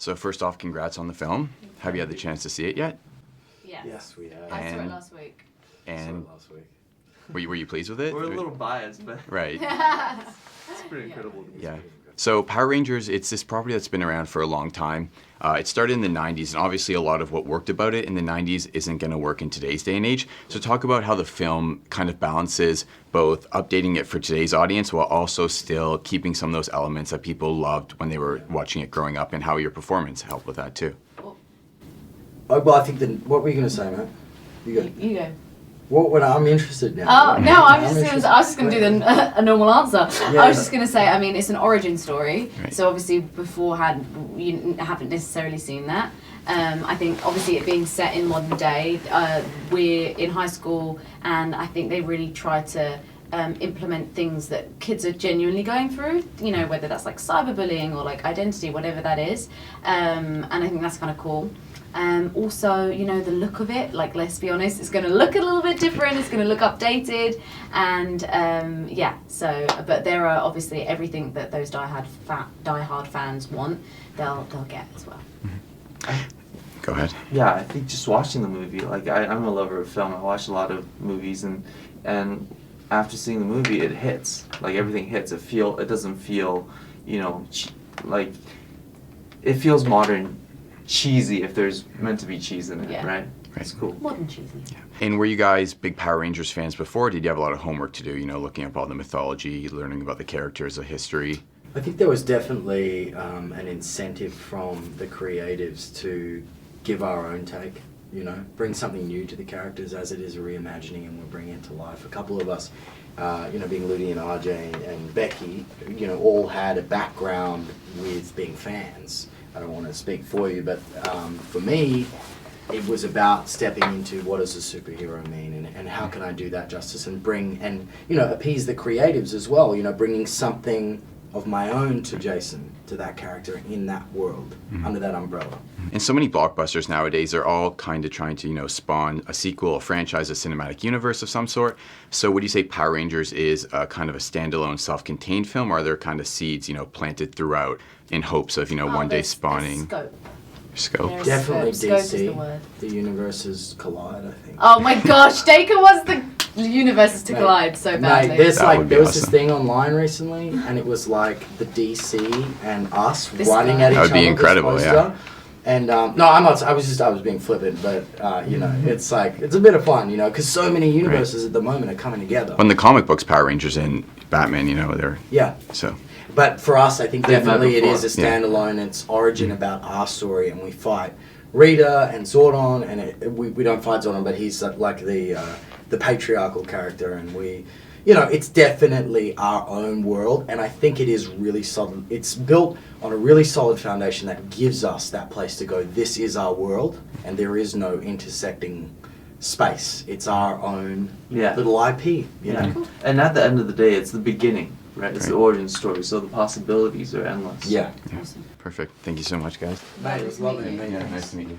So first off, congrats on the film. Have you had the chance to see it yet? Yes, we have. I saw it last week. And last week. were you pleased with it? We're a little biased, but Right. it's pretty incredible. Yeah. So Power Rangers, it's this property that's been around for a long time. It started in the 90s, and obviously a lot of what worked about it in the 90s isn't going to work in today's day and age. So talk about how the film kind of balances both updating it for today's audience while also still keeping some of those elements that people loved when they were watching it growing up, and how your performance helped with that too. Oh, well, I think what were you going to say, Matt? You go. You go. What I'm interested now. Oh no, I was just gonna do a normal answer. Yeah. I was just gonna say, I mean, it's an origin story, Right. so obviously beforehand you haven't necessarily seen that. I think obviously it being set in modern day, we're in high school, and I think they really try to implement things that kids are genuinely going through. You know, whether that's like cyberbullying or like identity, whatever that is, and I think that's kind of cool. Also, you know, the look of it, like, let's be honest, it's going to look a little bit different, it's going to look updated, and yeah, so, but there are obviously everything that those die-hard fans want, they'll get as well. Go ahead. Yeah, I think just watching the movie, like I'm a lover of film. I watch a lot of movies, and after seeing the movie, it hits. Like everything hits. It doesn't feel, you know, like it feels modern. Cheesy if there's meant to be cheese in it, Yeah. right? It's cool. Modern cheesy. And were you guys big Power Rangers fans before? Did you have a lot of homework to do, you know, looking up all the mythology, learning about the characters, the history? I think there was definitely an incentive from the creatives to give our own take, you know, bring something new to the characters, as it is a reimagining and we're bringing it to life. A couple of us, you know, being Ludi and RJ and Becky, you know, all had a background with being fans. I don't want to speak for you, but for me, it was about stepping into what does a superhero mean, and how can I do that justice and bring, and, you know, appease the creatives as well, you know, bringing something of my own to Jason, to that character in that world, under that umbrella. And so many blockbusters nowadays are all kind of trying to, you know, spawn a sequel, a franchise, a cinematic universe of some sort. So would you say Power Rangers is a kind of a standalone, self-contained film, or are there kind of seeds, you know, planted throughout in hopes of, you know, one day There's spawning scope. scope? There's Definitely scope is the DC. word. The universes collide, I think. Oh my gosh, Dacre wants the universes to Mate, collide so Mate, badly. there's That like would be there was this awesome. thing online recently, and it was like the DC and us This running guy. at each That would other. be this incredible, poster. yeah. And no, I'm not. I was being flippant, but you know, it's like it's a bit of fun, you know, because so many universes at the moment are coming together. When the comic books, Power Rangers and Batman, you know, they're Yeah, so. but for us, I think They've met definitely it is a before. Yeah. standalone. It's origin about our story, and we fight Rita and Zordon, and we don't fight Zordon, but he's like the patriarchal character, and we, you know, it's definitely our own world, and I think it is really solid. It's built on a really solid foundation that gives us that place to go. This is our world, and there is no intersecting space. It's our own Yeah. little IP, you know. Cool. And at the end of the day, it's the beginning, right? It's the Right. origin story, so the possibilities are endless. Yeah. Awesome. Perfect. Thank you so much, guys. Mate, it was lovely to meet you. Nice to meet you.